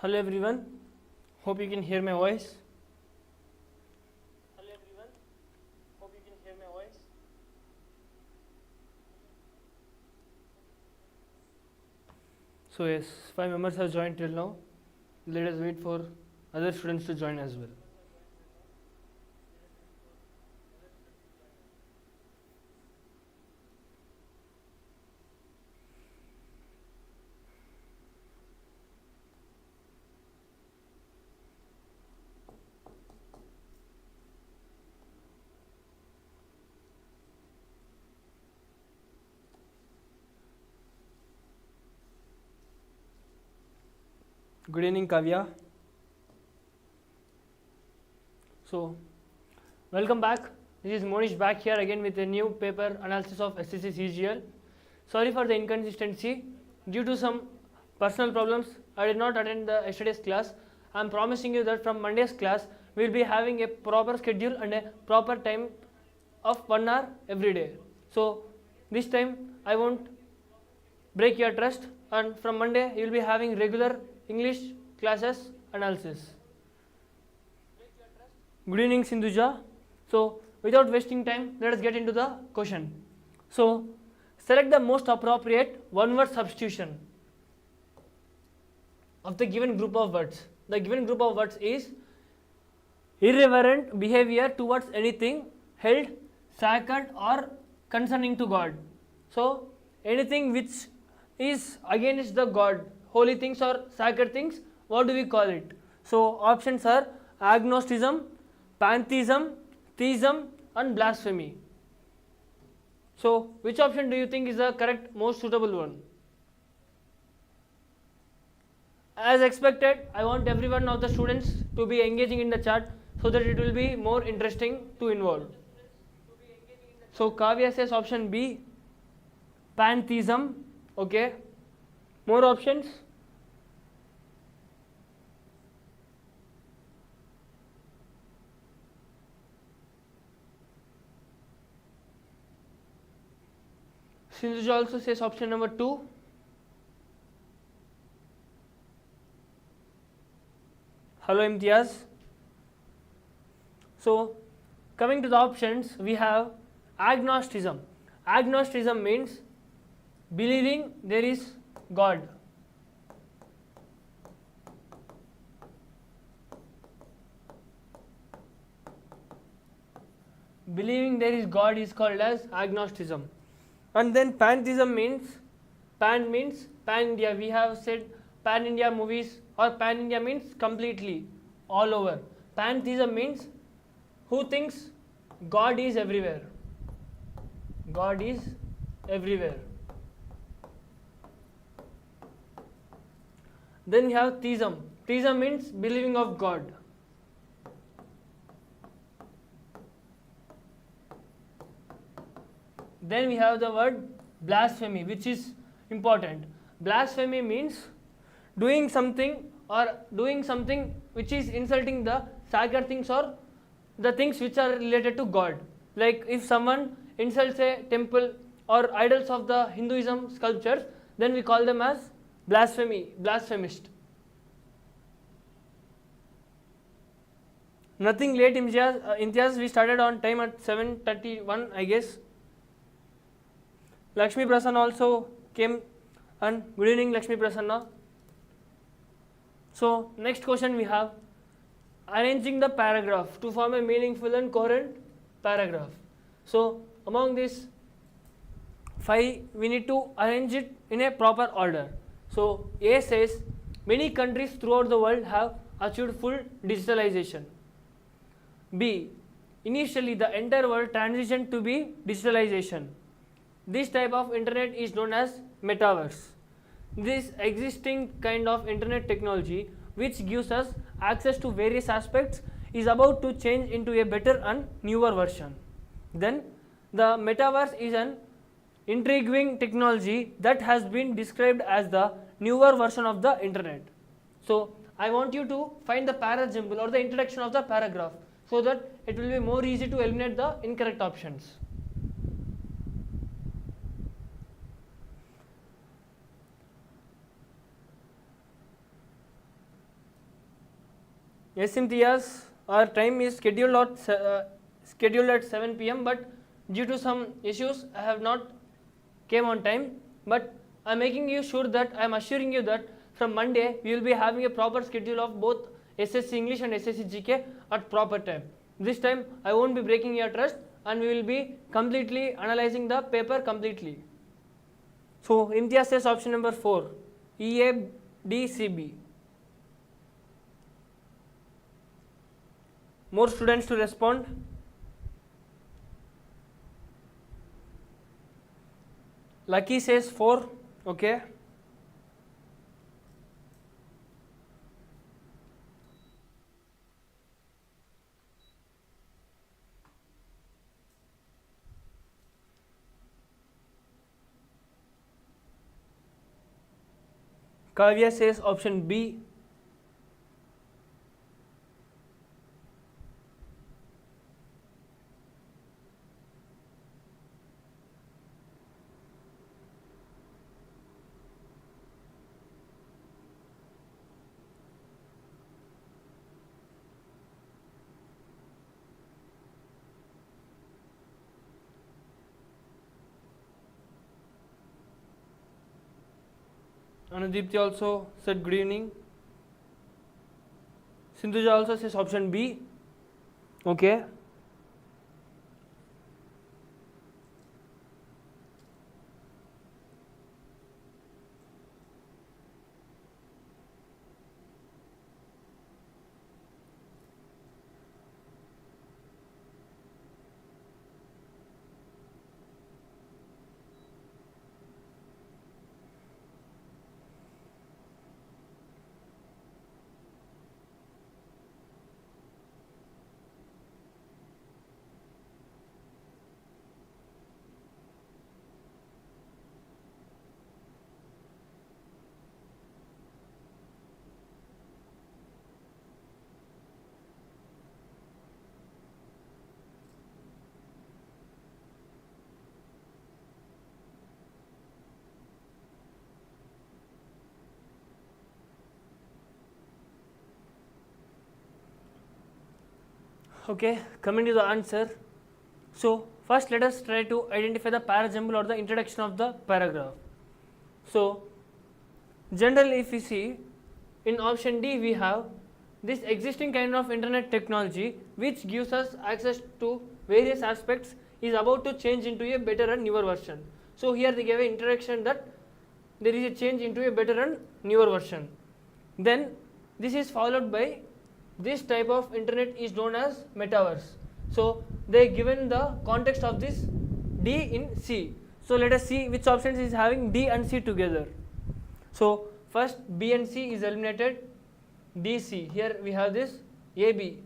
Hello everyone, hope you can hear my voice. Hello everyone, hope you can hear my voice. So yes, 5 members have joined till now. Let us wait for other students to join as well. Good evening, Kavya. So, welcome back. This is Monish back here again with a new paper analysis of SSC CGL. Sorry for the inconsistency. Due to some personal problems, I did not attend the yesterday's class. I am promising you that from Monday's class, we will be having a proper schedule and a proper time of 1 hour every day. So, this time I won't break your trust, and from Monday you will be having regular English classes analysis. Good evening, Sindhuja. So, without wasting time, let us get into the question. So, select the most appropriate one-word substitution of the given group of words. The given group of words is irreverent behavior towards anything held sacred or concerning to God. So, anything which is against the God, holy things or sacred things, what do we call it? So, options are agnosticism, pantheism, theism and blasphemy. So, which option do you think is the correct, most suitable one? As expected, I want every one of the students to be engaging in the chat so that it will be more interesting to involve. So, Kavya says option B, pantheism. Okay. More options? Sindhuja also says option number 2. Hello Imtiaz. So, coming to the options, we have agnosticism. Agnosticism means believing there is God. Believing there is God is called as agnosticism. And then pantheism means, pan means pan-India. We have said pan-India movies, or pan-India means completely, all over. Pantheism means who thinks God is everywhere. God is everywhere. Then we have theism. Theism means believing of God. Then we have the word blasphemy, which is important. Blasphemy means doing something which is insulting the sacred things or the things which are related to God. Like if someone insults a temple or idols of the Hinduism sculptures, then we call them as blasphemist. Nothing late, Imtiaz. We started on time at 7:31, I guess. Lakshmi Prasanna also came, and good evening, Lakshmi Prasanna. So, next question we have arranging the paragraph to form a meaningful and coherent paragraph. So, among these 5, we need to arrange it in a proper order. So, A says many countries throughout the world have achieved full digitalization. B, initially the entire world transitioned to be digitalization. This type of internet is known as metaverse. This existing kind of internet technology, which gives us access to various aspects, is about to change into a better and newer version. Then the metaverse is an intriguing technology that has been described as the newer version of the internet. So, I want you to find the parajumble or the introduction of the paragraph so that it will be more easy to eliminate the incorrect options. Yes, Imtiaz, our time is scheduled at 7 p.m. but due to some issues I have not came on time. But I am making you sure that I am assuring you that from Monday we will be having a proper schedule of both SSC English and SSC GK at proper time. This time I won't be breaking your trust and we will be completely analyzing the paper completely. So Imtiaz says option number 4, EADCB. More students to respond. Lucky says 4. Okay. Kavya says option B. Anudipti also said good evening. Sindhuja also says option B. Okay. Okay, coming to the answer. So first let us try to identify the parajumble or the introduction of the paragraph. So generally if we see in option D we have this existing kind of internet technology which gives us access to various aspects is about to change into a better and newer version. So here they gave an introduction that there is a change into a better and newer version. Then this is followed by this type of internet is known as metaverse. So they given the context of this D in C. So let us see which options is having D and C together. So first B and C is eliminated, DC, here we have this AB,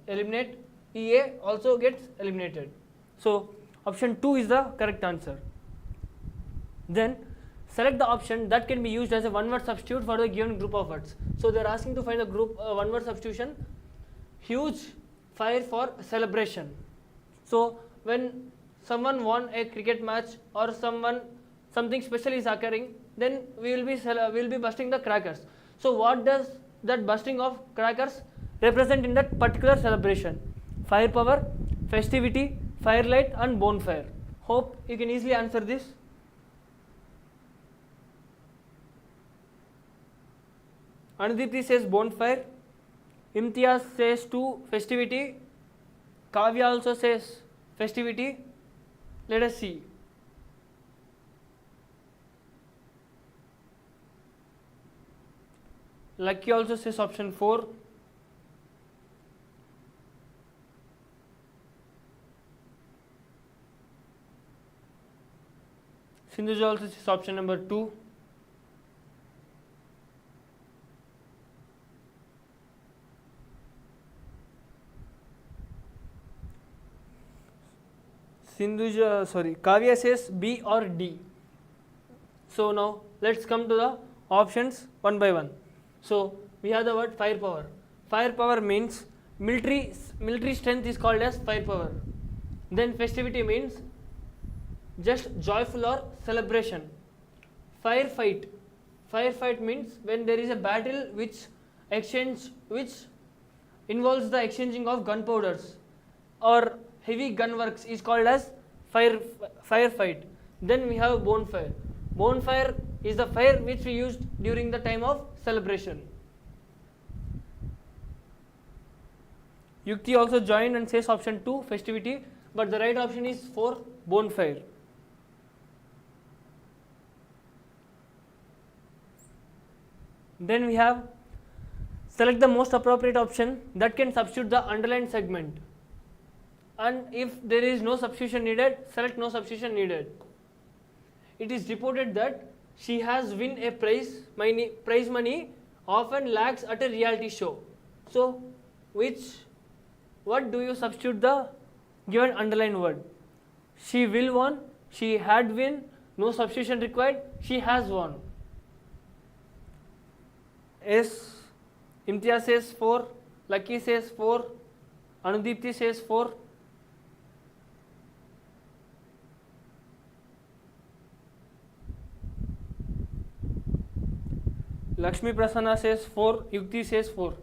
eliminate, EA also gets eliminated. So option 2 is the correct answer. Then select the option that can be used as a one word substitute for the given group of words. So they are asking to find the group one word substitution. Huge fire for celebration. So when someone won a cricket match or something special is occurring, then we will be busting the crackers. So what does that busting of crackers represent in that particular celebration? Firepower, festivity, firelight and bonfire. Hope you can easily answer this. Anudipti says bonfire. Imtiaz says 2 festivity. Kavya also says festivity. Let us see. Lucky also says option 4. Sindhuja also says option number 2. Kavya says B or D. So now let's come to the options one by one. So we have the word firepower. Firepower means military strength is called as firepower. Then festivity means just joyful or celebration. Firefight means when there is a battle which involves the exchanging of gunpowders or heavy gunworks is called as firefight. Then we have bonfire. Bonfire is the fire which we used during the time of celebration. Yukti also joined and says option 2, festivity, but the right option is 4, bonfire. Then we have select the most appropriate option that can substitute the underlined segment, and if there is no substitution needed, select no substitution needed. It is reported that she has win a prize money often lacks at a reality show. So what do you substitute the given underlined word? She will won, she had win, no substitution required, she has won. Yes, Imtiaz says 4, Lucky says 4, Anudipti says 4. Lakshmi Prasanna says 4, Yukti says 4.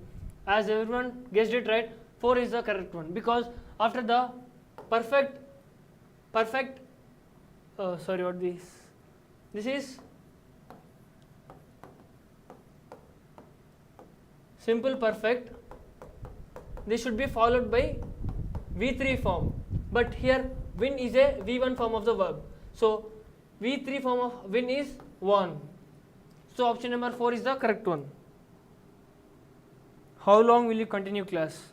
As everyone guessed it right, 4 is the correct one, because after the this is simple perfect, this should be followed by V3 form, but here win is a V1 form of the verb, so V3 form of win is won. So option number 4 is the correct one. How long will you continue class?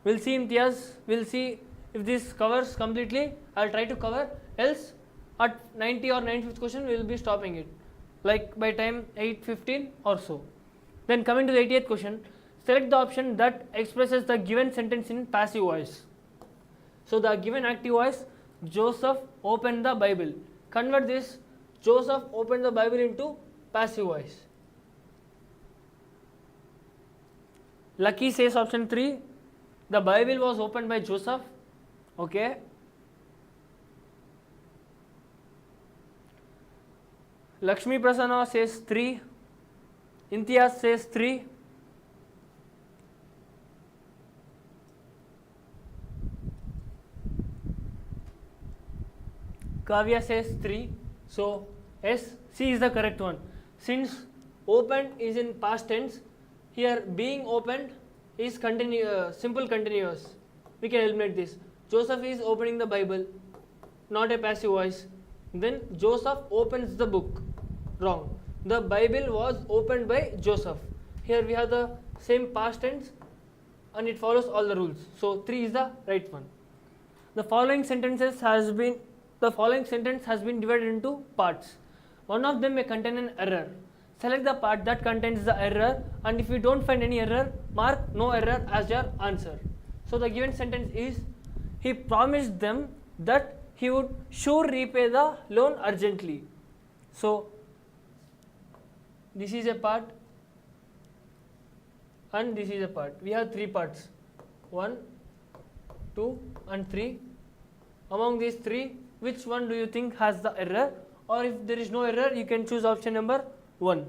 We'll see, Imtiaz, we'll see if this covers completely. I'll try to cover, else at 90 or 95th question we will be stopping it, like by time 8:15 or so. Then coming to the 80th question, select the option that expresses the given sentence in passive voice. So the given active voice, Joseph opened the Bible. Convert this Joseph opened the Bible into passive voice. Lucky says option 3, the Bible was opened by Joseph. Okay. Lakshmi Prasanna says 3. Imtiaz says 3. Kavya says 3. So S, C is the correct one. Since opened is in past tense, here being opened is simple continuous. We can eliminate this. Joseph is opening the Bible, not a passive voice. Then Joseph opens the book. Wrong. The Bible was opened by Joseph. Here we have the same past tense and it follows all the rules. So 3 is the right one. The following sentence has been divided into parts. One of them may contain an error. Select the part that contains the error, and if you don't find any error, mark no error as your answer. So the given sentence is, he promised them that he would sure repay the loan urgently. So this is a part and this is a part. We have 3 parts, 1, 2 and 3. Among these 3, which one do you think has the error? Or if there is no error, you can choose option number 1.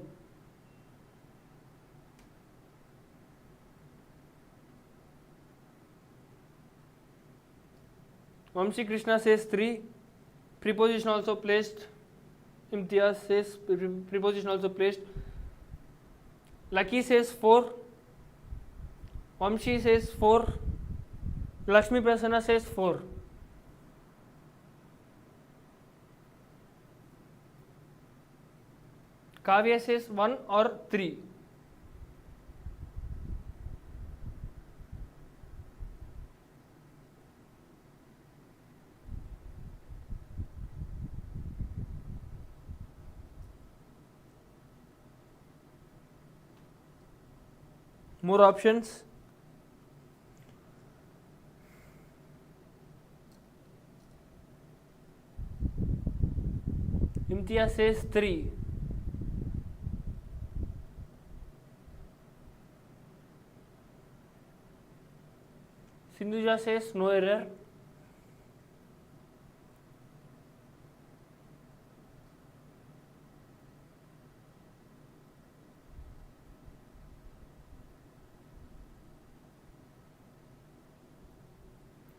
Vamsi Krishna says 3. Preposition also placed. Imtiaz says preposition also placed. Lucky says 4. Vamsi says 4. Lakshmi Prasanna says 4. Kavya says 1 or 3. More options. Imtiaz says 3. Sindhuja says no error.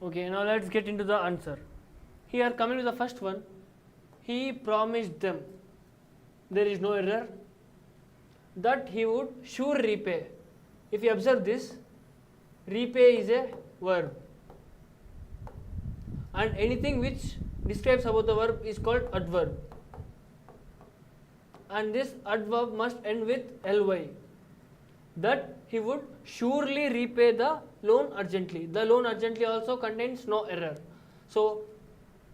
Okay, now let's get into the answer. Here, coming to the first one, he promised them. There is no error. That he would sure repay. If you observe this, repay is a verb. And anything which describes about the verb is called adverb. And this adverb must end with ly. That he would surely repay the loan urgently. The loan urgently also contains no error. So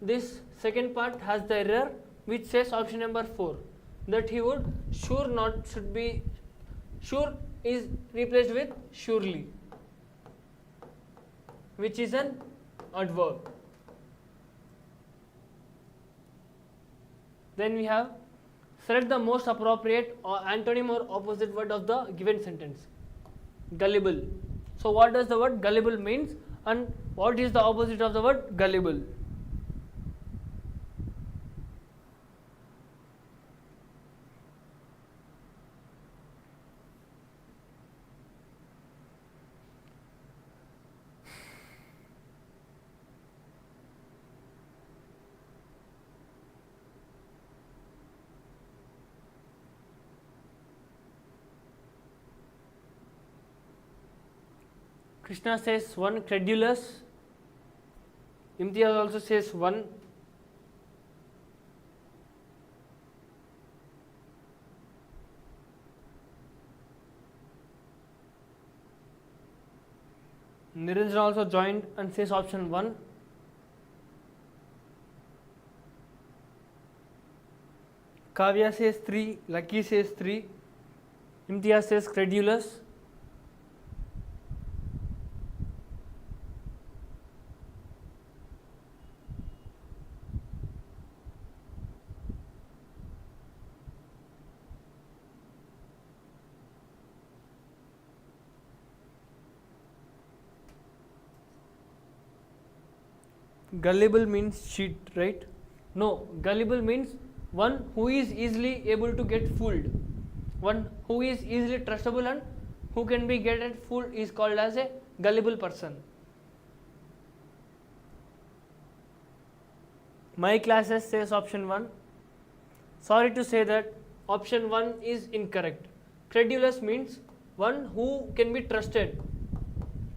this second part has the error which says option number 4. That he would sure not should be sure is replaced with surely, which is an adverb. Then we have select the most appropriate or antonym or opposite word of the given sentence. Gullible. So what does the word gullible means and what is the opposite of the word gullible? Krishna says 1 credulous. Imtiaz also says 1. Niranjan also joined and says option 1. Kavya says 3. Lucky says 3. Imtiaz says credulous. Gullible means cheat, right? No, gullible means one who is easily able to get fooled. One who is easily trustable and who can be get fooled is called as a gullible person. My classes says option 1. Sorry to say that option 1 is incorrect. Credulous means one who can be trusted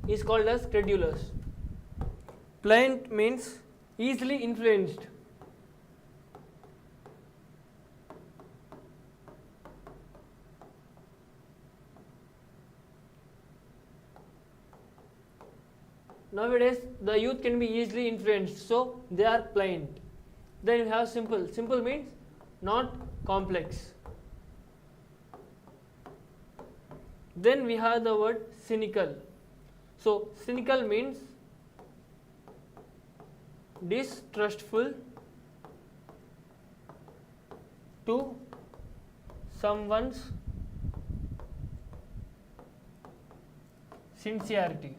is called as credulous. Pliant means easily influenced. Nowadays the youth can be easily influenced, so they are pliant. Then you have simple. Simple means not complex. Then we have the word cynical. So cynical means distrustful to someone's sincerity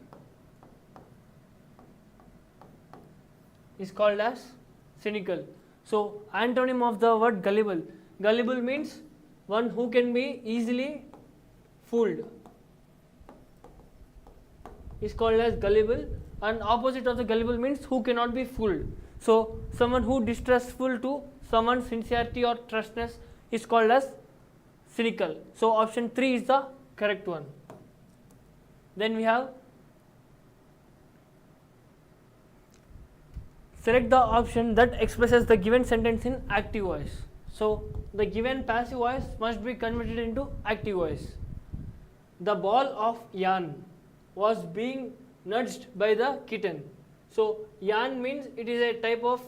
is called as cynical. So antonym of the word gullible. Gullible means one who can be easily fooled is called as gullible, and opposite of the gullible means who cannot be fooled. So someone who distrustful to someone's sincerity or trustness is called as cynical. So option 3 is the correct one. Then we have select the option that expresses the given sentence in active voice. So the given passive voice must be converted into active voice. The ball of yarn was being nudged by the kitten. So yarn means it is a type of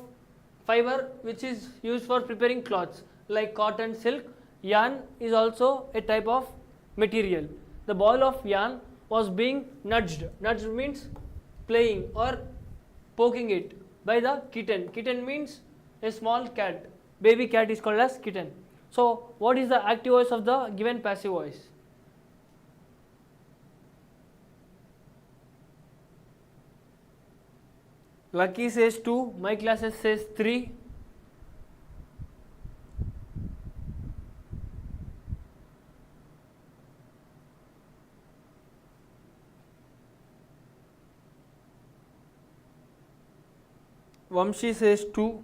fiber which is used for preparing cloths like cotton, silk. Yarn is also a type of material. The ball of yarn was being nudged. Nudged means playing or poking it by the kitten. Kitten means a small cat. Baby cat is called as kitten. So what is the active voice of the given passive voice? Lucky says 2, my classes says 3. Vamshi says 2.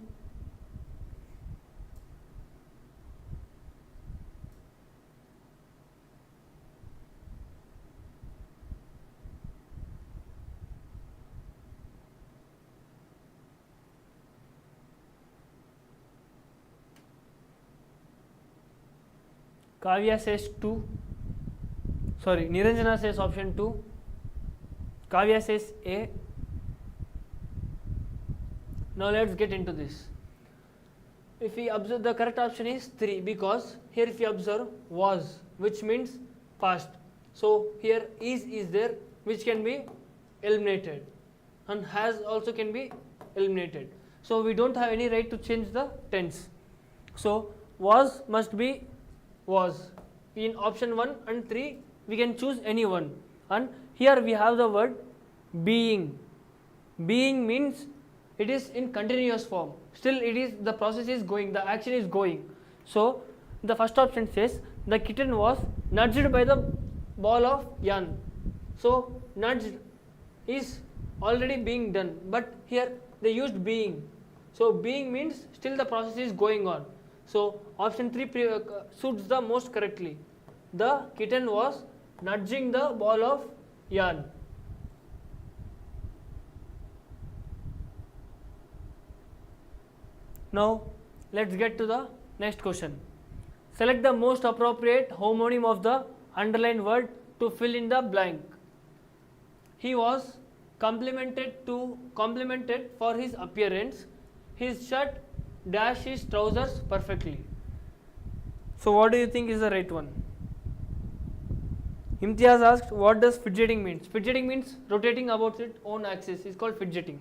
Kavya says 2. Sorry, Niranjana says option 2. Kavya says A. Now let's get into this. If we observe, the correct option is 3, because here if you observe was, which means past. So here is there, which can be eliminated, and has also can be eliminated. So we don't have any right to change the tense. So was must be was. In option 1 and 3 we can choose any one, and here we have the word being. Being means it is in continuous form, still it is, the process is going, the action is going. So the first option says the kitten was nudged by the ball of yarn. So nudged is already being done, but here they used being. So being means still the process is going on. So option 3 suits the most correctly. The kitten was nudging the ball of yarn. Now let's get to the next question. Select the most appropriate homonym of the underlined word to fill in the blank. He was complimented for his appearance. His shirt dash his trousers perfectly. So what do you think is the right one? Imtiaz asked, what does fidgeting means? Fidgeting means rotating about its own axis, is called fidgeting.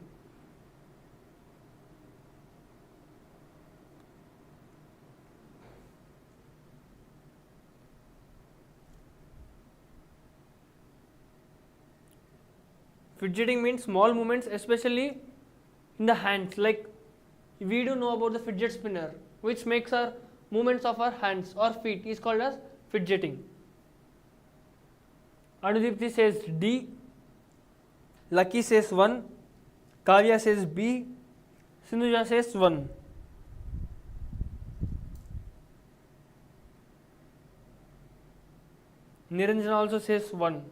Fidgeting means small movements, especially in the hands. Like we do know about the fidget spinner, which makes our movements of our hands or feet is called as fidgeting. Anudipti says D. Lucky says 1. Kavya says B. Sinuja says 1. Niranjana also says 1.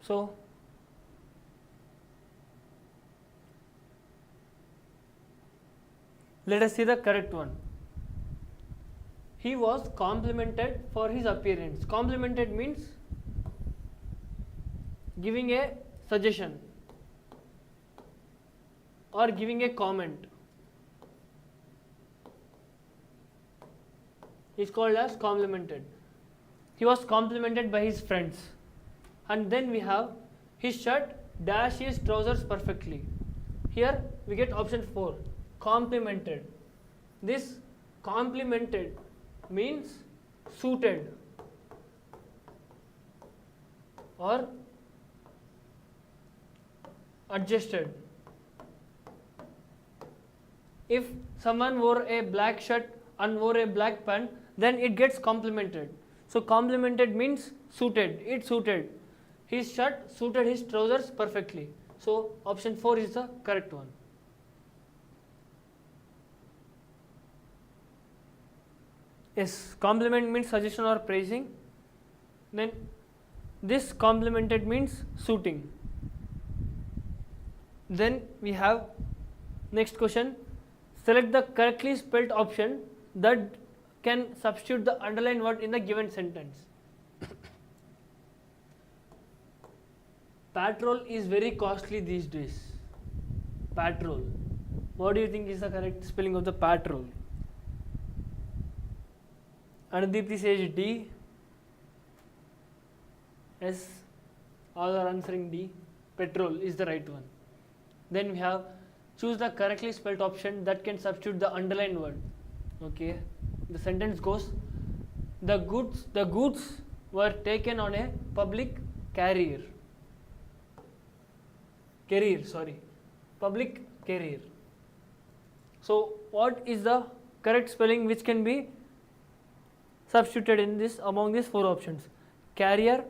So let us see the correct one. He was complimented for his appearance. Complimented means giving a suggestion or giving a comment. Is called as complimented. He was complimented by his friends. And then we have his shirt dash his trousers perfectly. Here we get option 4, complimented. This complimented means suited or adjusted. If someone wore a black shirt and wore a black pant, then it gets complimented. So complimented means suited, it suited. His shirt suited his trousers perfectly. So option 4 is the correct one. Yes, compliment means suggestion or praising. Then this complimented means suiting. Then we have next question. Select the correctly spelled option that can substitute the underlined word in the given sentence. Patrol is very costly these days. Patrol. What do you think is the correct spelling of the patrol? Anudipti says D. Yes, all are answering D. Petrol is the right one. Then we have choose the correctly spelled option that can substitute the underlined word. Okay. The sentence goes, the goods were taken on a public carrier. carrier, sorry, public carrier. So what is the correct spelling which can be substituted in this among these four options? Carrier,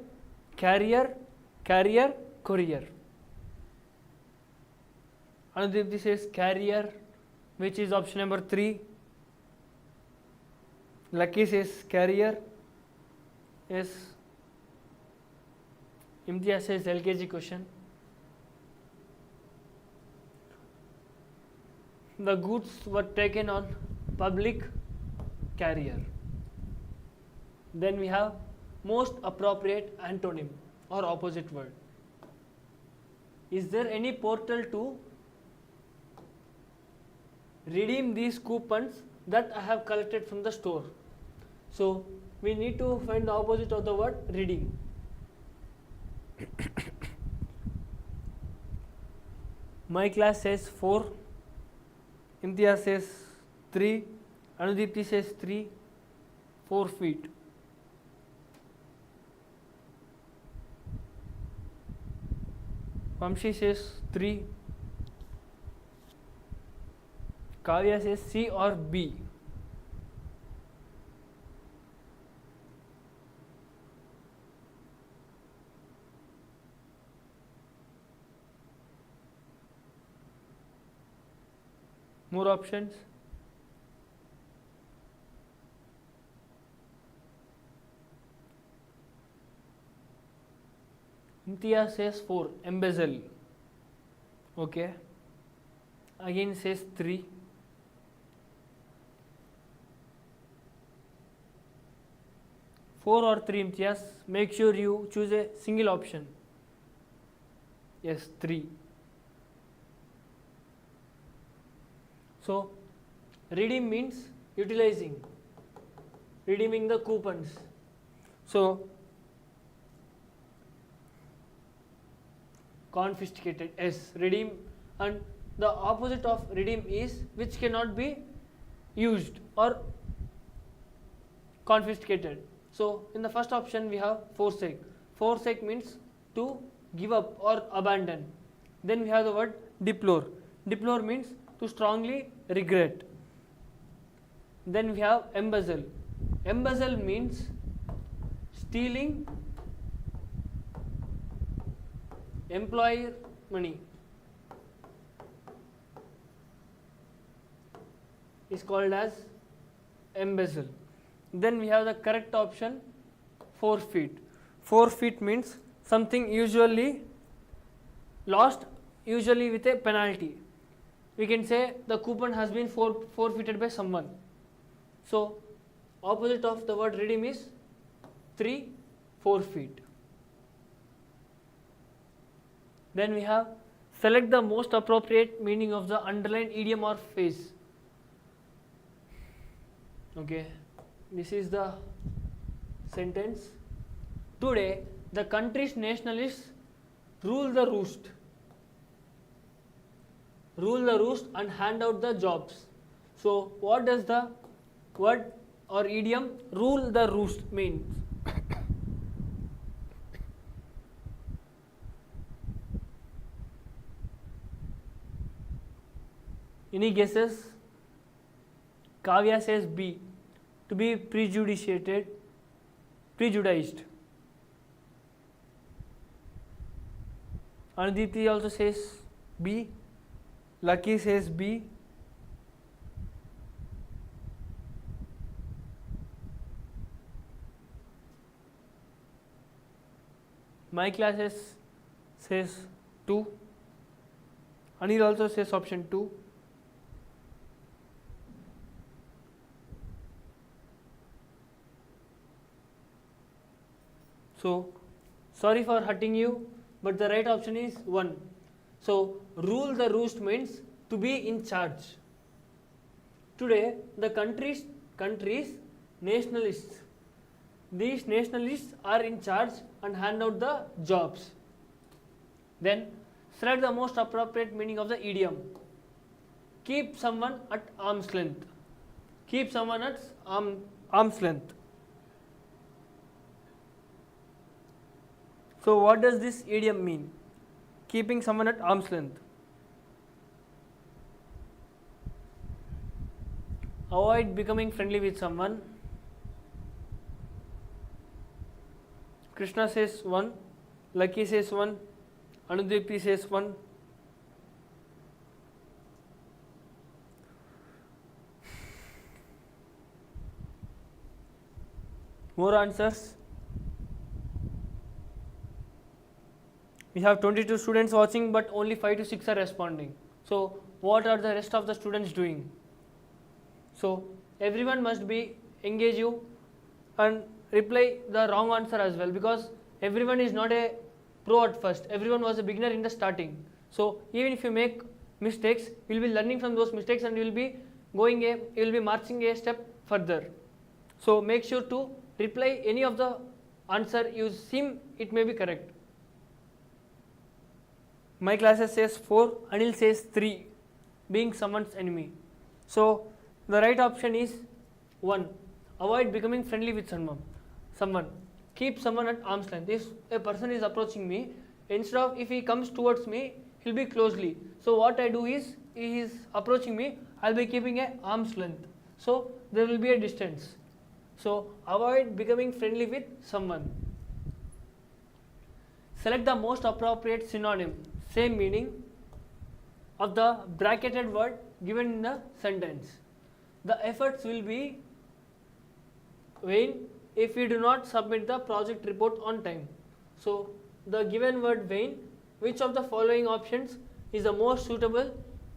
carrier, carrier, courier. Anudipti says carrier, which is option number 3. Lucky says carrier. Yes. Imtiaz says LKG question. The goods were taken on public carrier. Then we have most appropriate antonym or opposite word. Is there any portal to redeem these coupons that I have collected from the store? So we need to find the opposite of the word redeem. My class says 4, Imtiaz says 3, Anudipti says 3, 4 feet. Vamshi says 3, Kavya says C or B. More options. Imtiaz says 4, embezzle. Okay. Again says 3. Four or 3, Imtiaz. Make sure you choose a single option. Yes, 3. So redeem means utilizing, redeeming the coupons. So confiscated, yes, redeem, and the opposite of redeem is which cannot be used or confiscated. So in the first option we have forsake. Forsake means to give up or abandon. Then we have the word deplore. Deplore means to strongly regret. Then we have embezzle. Embezzle means stealing employer money. Is called as embezzle. Then we have the correct option, forfeit. Forfeit means something usually lost, usually with a penalty. We can say the coupon has been forfeited by someone. So opposite of the word redeem is 3, forfeit. Then we have select the most appropriate meaning of the underlined idiom or phrase. Okay, this is the sentence. Today the country's nationalists rule the roost. Rule the roost and hand out the jobs. So what does the word or idiom rule the roost mean? Any guesses? Kavya says B, to be prejudiced. Anuditi also says B. Lucky says B. My class says 2. Anil also says option 2. So sorry for hurting you, but the right option is 1. So rule the roost means to be in charge. Today the country's nationalists, these nationalists are in charge and hand out the jobs. Then select the most appropriate meaning of the idiom. Keep someone at arm's length. Keep someone at arm's length. So what does this idiom mean? keeping someone at arm's length. Avoid becoming friendly with someone. Krishna says 1, Lucky says 1, Anudipti says 1. More answers. We have 22 students watching, but only 5 to 6 are responding. So what are the rest of the students doing? So everyone must be engage you and reply the wrong answer as well, because everyone is not a pro at first. Everyone was a beginner in the starting. So even if you make mistakes, you will be learning from those mistakes and you will be marching a step further. So make sure to reply any of the answer you seem it may be correct. My classes says 4, Anil says 3, being someone's enemy. So the right option is 1. Avoid becoming friendly with someone. Keep someone at arm's length. If a person is approaching me, instead of if he comes towards me, he'll be closely. So what I do is, he is approaching me, I'll be keeping a arm's length. So there will be a distance. So avoid becoming friendly with someone. Select the most appropriate synonym, same meaning, of the bracketed word given in the sentence. The efforts will be vain if we do not submit the project report on time. So the given word vain, which of the following options is the most suitable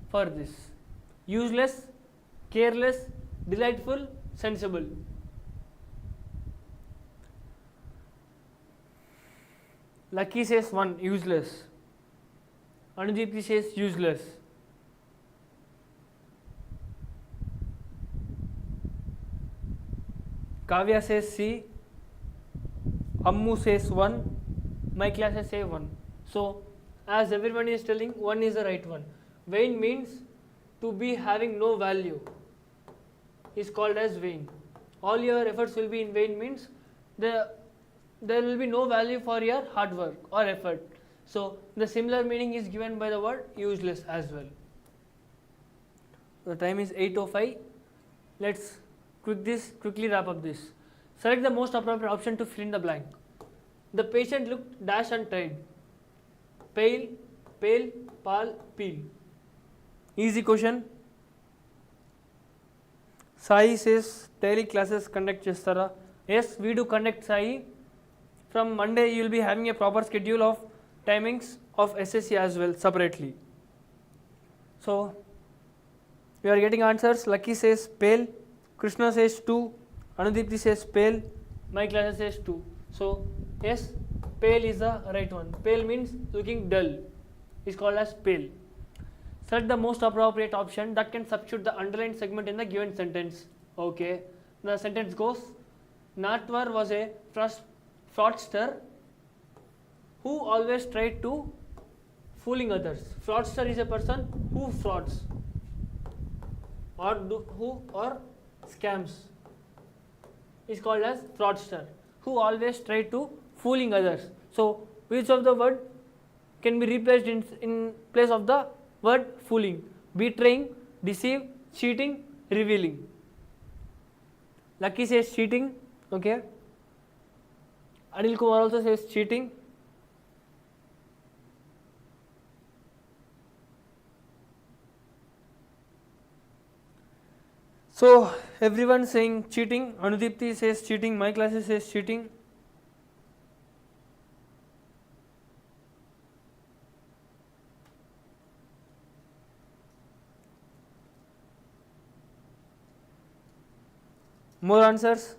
for this? Useless, careless, delightful, sensible. Lucky says 1, useless. Anujiti says useless. Kavya says C. Ammu says 1. My classes say 1. So as everyone is telling, 1 is the right one. Vain means to be having no value is called as vain. All your efforts will be in vain means there will be no value for your hard work or effort. So the similar meaning is given by the word useless as well. The time is 8:05. Let's quickly wrap up this. Select the most appropriate option to fill in the blank. The patient looked dash and tried. Pale, pale, pal, peel. Easy question. Sai says daily classes conduct chestara. Yes, we do conduct, Sai. From Monday you will be having a proper schedule of timings of SSC as well separately. So we are getting answers. Lucky says pale, Krishna says 2, Anudipti says pale, my class says 2. So yes, pale is the right one. Pale means looking dull, is called as pale. Select the most appropriate option that can substitute the underlined segment in the given sentence. Okay, the sentence goes, Natwar was a fraudster who always tried to fooling others. Fraudster is a person who frauds or scams, is called as fraudster, who always tried to fooling others. So which of the word can be replaced in place of the word fooling? Betraying, deceive, cheating, revealing. Lucky says cheating. Okay. Anil Kumar also says cheating. So everyone saying cheating. Anudipti says cheating. My class says cheating. More answers.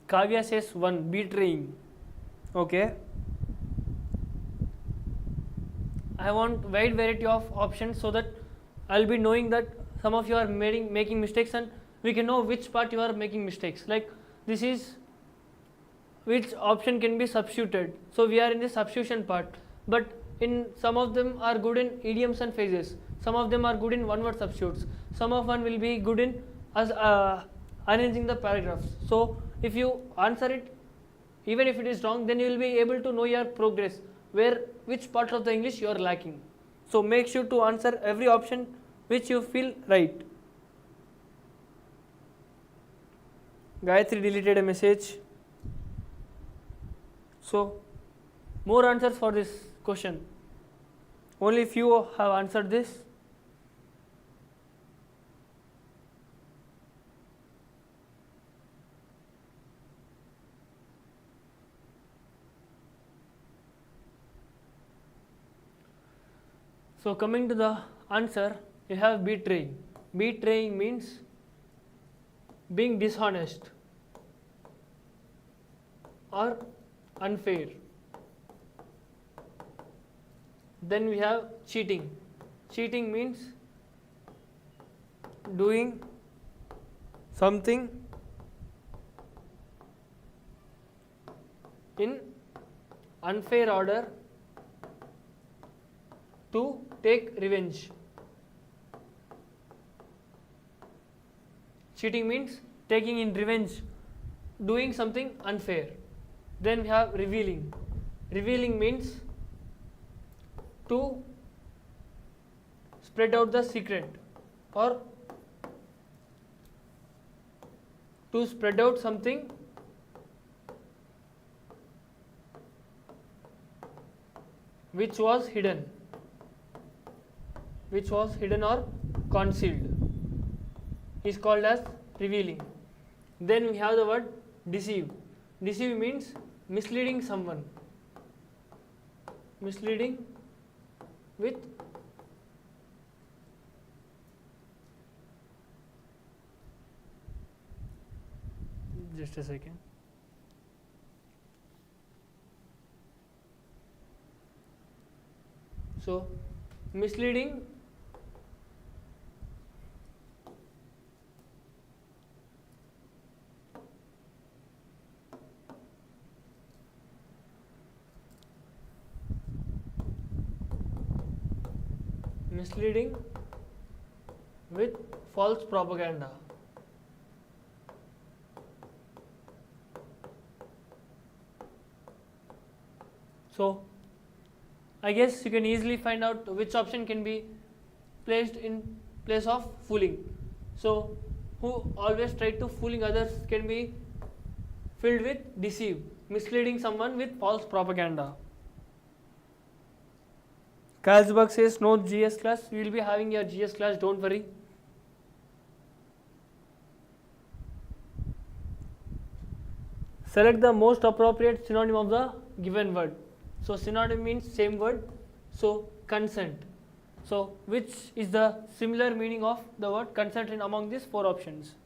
Kavya says 1, betraying. Okay. I want wide variety of options so that I will be knowing that some of you are making mistakes and we can know which part you are making mistakes. Like this is which option can be substituted. So we are in the substitution part, but in some of them are good in idioms and phrases. Some of them are good in one word substitutes. Some of one will be good in as arranging the paragraphs. So if you answer it even if it is wrong, then you will be able to know your progress, which part of the English you are lacking. So make sure to answer every option which you feel right. Gayatri deleted a message. So more answers for this question. Only few have answered this. So coming to the answer, you have betraying. Betraying means being dishonest or unfair. Then we have cheating. Cheating means doing something in unfair order to take revenge. Cheating means taking in revenge, doing something unfair. Then we have revealing. Revealing means to spread out the secret or to spread out something which was hidden or concealed is called as revealing. Then we have the word deceive. Deceive means misleading someone. Misleading with just a second. So misleading with false propaganda. So I guess you can easily find out which option can be placed in place of fooling. So who always try to fooling others can be filled with deceive, misleading someone with false propaganda. Carlsberg says no GS class. We will be having your GS class, don't worry. Select the most appropriate synonym of the given word. So synonym means same word. So consent. So which is the similar meaning of the word consent in among these four options?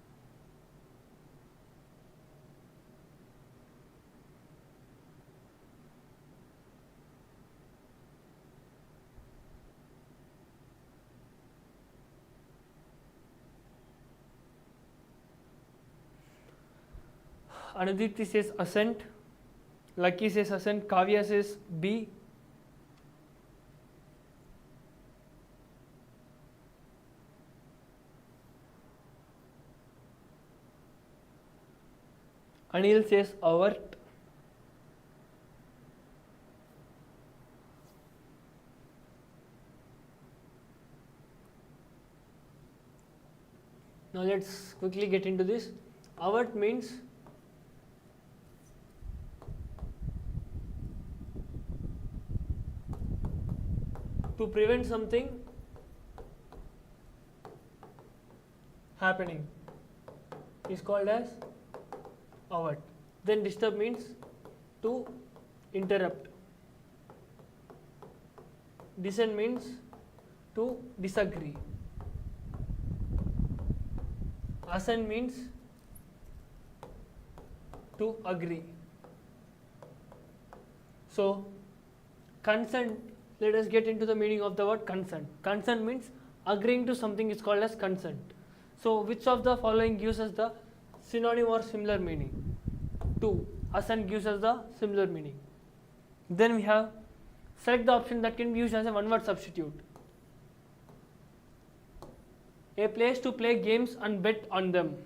Anudipti says assent. Lucky says assent. Kavya says B. Anil says avert. Now let's quickly get into this. Avert means to prevent something happening is called as avert. Then disturb means to interrupt. Dissent means to disagree. Assent means to agree. So consent, let us get into the meaning of the word consent. Consent means agreeing to something is called as consent. So which of the following gives us the synonym or similar meaning? 2. Assent gives us the similar meaning. Then we have select the option that can be used as a one word substitute. A place to play games and bet on them.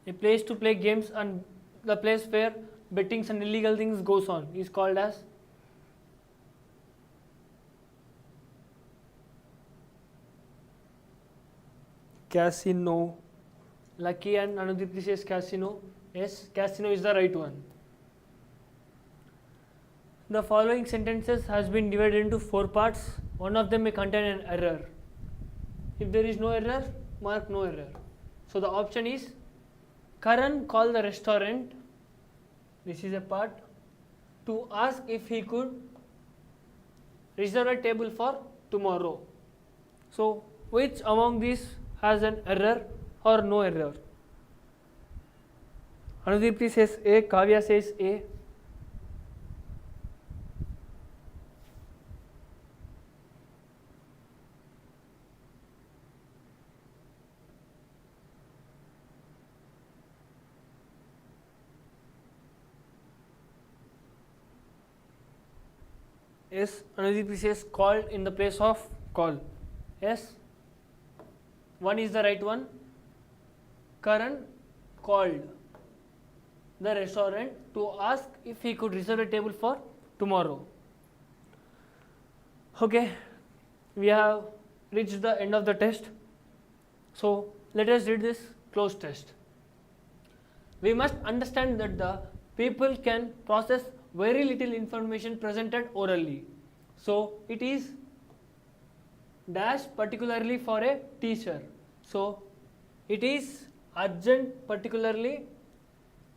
A place to play games and the place where bettings and illegal things goes on is called as casino. Lucky and Anudipti says casino. Yes, casino is the right one. The following sentences has been divided into 4 parts. One of them may contain an error. If there is no error, mark no error. So the option is Karan called the restaurant, this is a part, to ask if he could reserve a table for tomorrow. So which among these has an error or no error? Anudipti says A, Kavya says A. Yes, Anudipti says called in the place of call. Yes, one is the right one. Karan called the restaurant to ask if he could reserve a table for tomorrow. Okay, we have reached the end of the test. So let us read this close test. We must understand that the people can process very little information presented orally. So it is dash particularly for a teacher. So it is urgent particularly,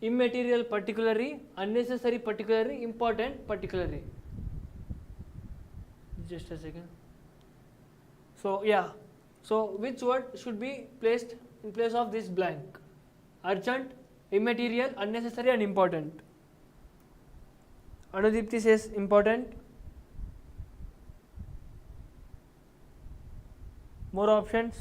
immaterial particularly, unnecessary particularly, important particularly. Just a second. So yeah, so which word should be placed in place of this blank? Urgent, immaterial, unnecessary and important. Anudipti says important. More options.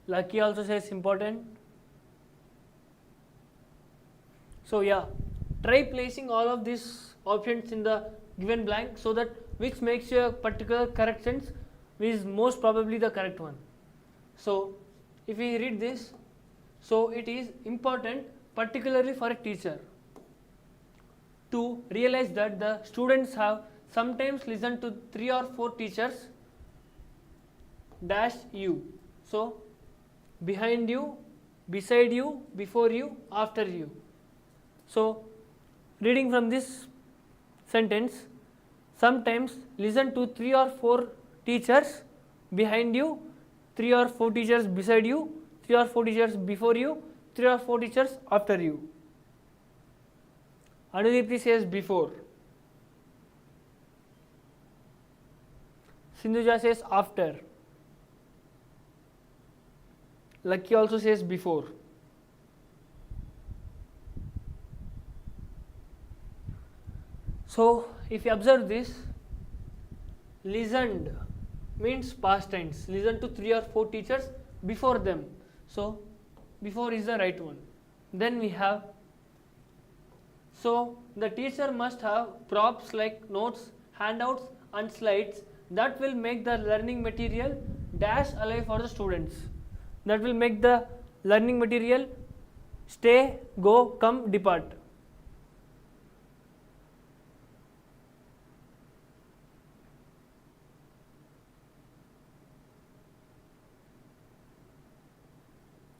Lucky also says important. So yeah, try placing all of these options in the given blank so that which makes your particular correct sense is most probably the correct one. So if we read this, so it is important particularly for a teacher to realize that the students have sometimes listened to 3 or 4 teachers dash you. So behind you, beside you, before you, after you. So reading from this sentence, sometimes listen to 3 or 4 teachers behind you, 3 or 4 teachers beside you, 3 or 4 teachers before you, 3 or 4 teachers after you. Anudipti says before. Sindhuja says after. Lucky also says before. So if you observe this, listened means past tense. Listen to 3 or 4 teachers before them. So before is the right one. Then we have, so the teacher must have props like notes, handouts and slides that will make the learning material dash alive for the students. That will make the learning material stay, go, come, depart.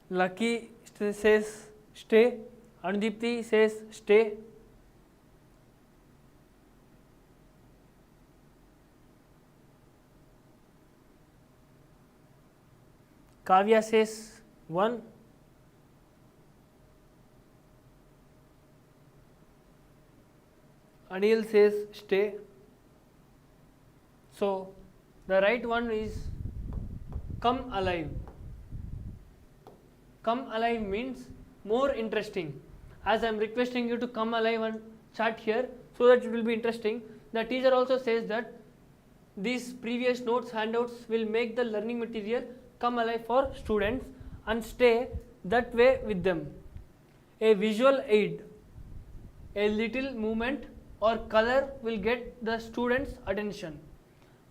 Lucky says stay, Anudipti says stay. Kavya says 1. Anil says stay. So the right one is come alive. Come alive means more interesting. As I am requesting you to come alive and chat here so that it will be interesting. The teacher also says that these previous notes, handouts will make the learning material come alive for students and stay that way with them. A visual aid, a little movement or color will get the students' attention.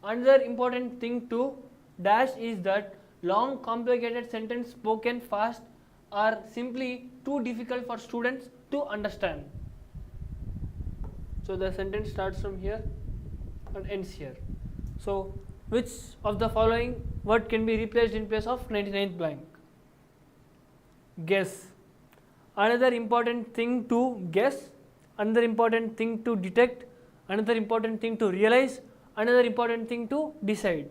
Another important thing to dash is that long complicated sentence spoken fast are simply too difficult for students to understand. So the sentence starts from here and ends here. So which of the following word can be replaced in place of 99th blank? Guess. Another important thing to guess, another important thing to detect, another important thing to realize, another important thing to decide.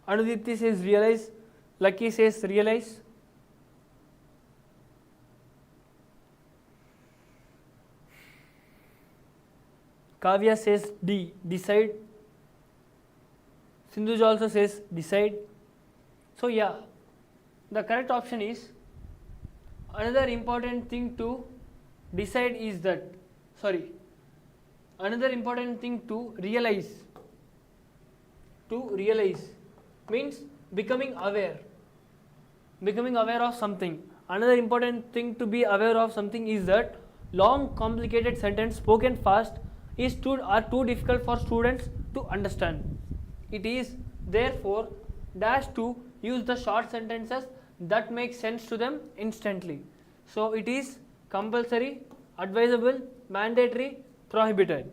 Anudipti says realize, Lucky says realize. Kavya says D, decide. Sindhuja also says decide. So yeah, the correct option is, another important thing to decide is that, another important thing to realize means becoming aware of something. Another important thing to be aware of something is that long complicated sentence spoken fast are too difficult for students to understand. It is therefore dash to use the short sentences that make sense to them instantly. So it is compulsory, advisable, mandatory, prohibited.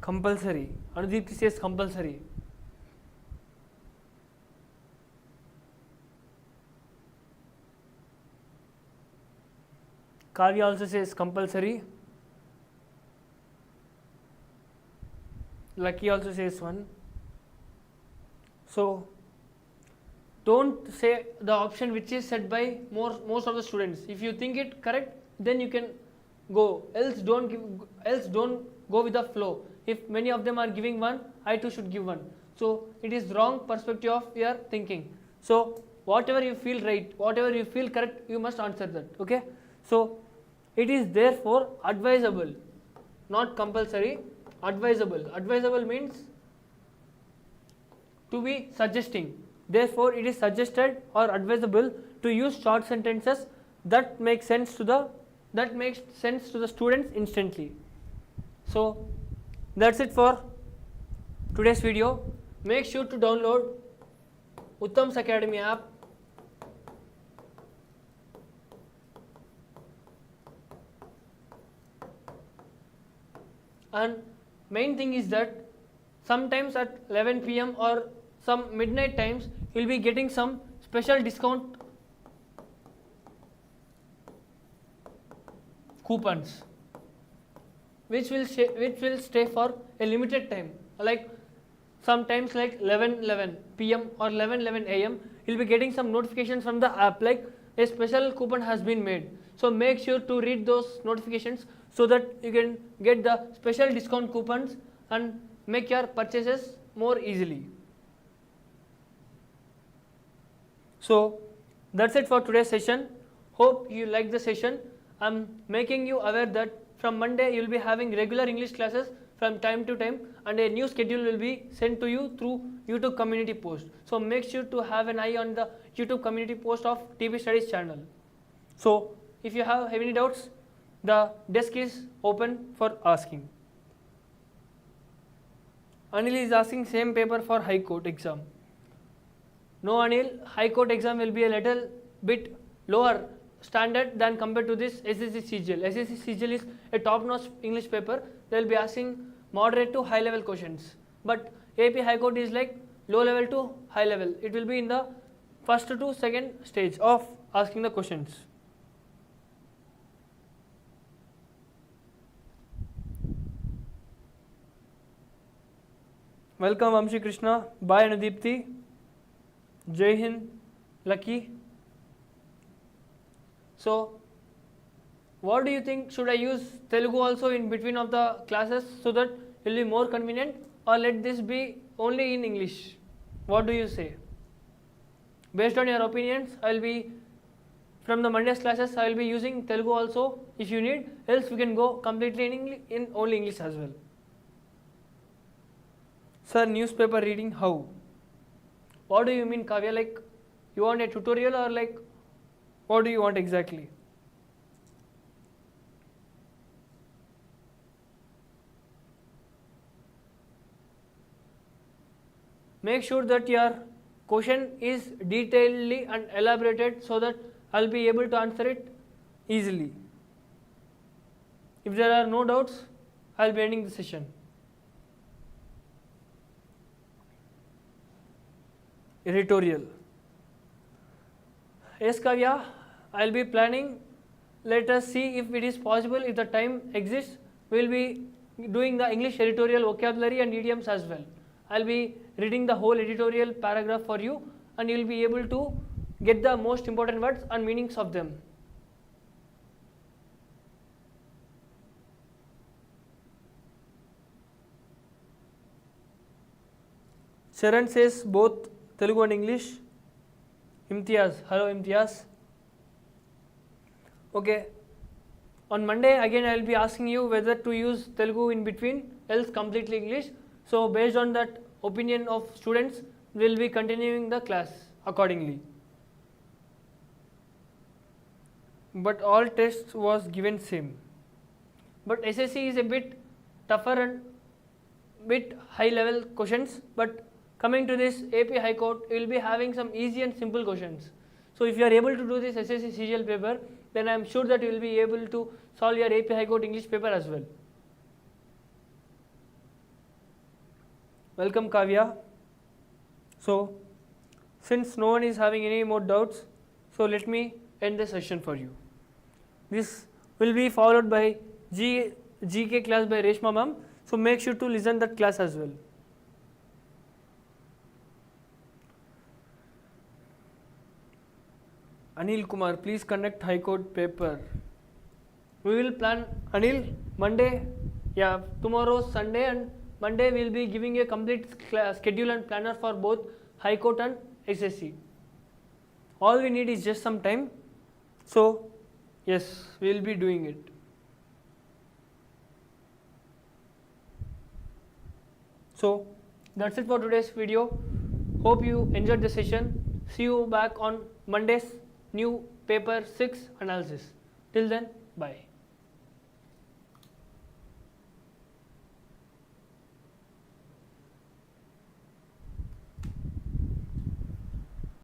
Compulsory. Anudipti says compulsory. Kavya also says compulsory. Lucky also says one. So don't say the option which is said by most of the students. If you think it correct, then you can go. Else don't go with the flow. If many of them are giving one, I too should give one. So it is wrong perspective of your thinking. So whatever you feel right, whatever you feel correct, you must answer that. Okay. So it is therefore advisable, not compulsory. Advisable. Advisable means to be suggesting. Therefore it is suggested or advisable to use short sentences that make sense to the students instantly. So that's it for today's video. Make sure to download Uttam's Academy app. And main thing is that sometimes at 11 PM or some midnight times you will be getting some special discount coupons which will stay for a limited time, like sometimes like 11 PM or 11 AM you will be getting some notifications from the app like a special coupon has been made. So make sure to read those notifications so that you can get the special discount coupons and make your purchases more easily. So that's it for today's session. Hope you like the session. I'm making you aware that from Monday you will be having regular English classes from time to time, and a new schedule will be sent to you through YouTube community post. So make sure to have an eye on the YouTube community post of TP Studies channel. So if you have any doubts, the desk is open for asking. Anil is asking same paper for High Court exam. No Anil, High Court exam will be a little bit lower standard than compared to this SSC CGL. SSC CGL is a top-notch English paper. They will be asking moderate to high level questions. But AP High Court is like low level to high level. It will be in the first to second stage of asking the questions. Welcome Amshi Krishna. Bye Anudipti. Jai Hind. Lucky. So what do you think? Should I use Telugu also in between of the classes so that it will be more convenient, or let this be only in English? What do you say? Based on your opinions, I will be from the Monday's classes I will be using Telugu also if you need, else we can go completely in only English as well. Sir, newspaper reading how? What do you mean, Kavya? Like, you want a tutorial or like, what do you want exactly? Make sure that your question is detailedly and elaborated so that I'll be able to answer it easily. If there are no doubts, I'll be ending the session. Editorial. Yes, Kavya, I'll be planning. Let us see if it is possible, if the time exists, we'll be doing the English editorial vocabulary and idioms as well. I'll be reading the whole editorial paragraph for you and you'll be able to get the most important words and meanings of them. Sharon says both Telugu and English. Imtiaz, hello Imtiaz. Okay, on Monday again I will be asking you whether to use Telugu in between, else completely English. So based on that opinion of students, we will be continuing the class accordingly. But all tests was given same. But SSC is a bit tougher and bit high level questions, but coming to this AP High Court, we will be having some easy and simple questions. So if you are able to do this SSC CGL paper, then I am sure that you will be able to solve your AP High Court English paper as well. Welcome Kavya. So since no one is having any more doubts, so let me end the session for you. This will be followed by GK class by Reshma ma'am. So make sure to listen that class as well. Anil Kumar, please conduct High Court paper. We will plan, Anil, Monday, yeah, tomorrow Sunday and Monday we will be giving a complete schedule and planner for both High Court and SSC. All we need is just some time. So, yes, we will be doing it. So, that's it for today's video. Hope you enjoyed the session. See you back on Monday's new paper 6 analysis. Till then, bye.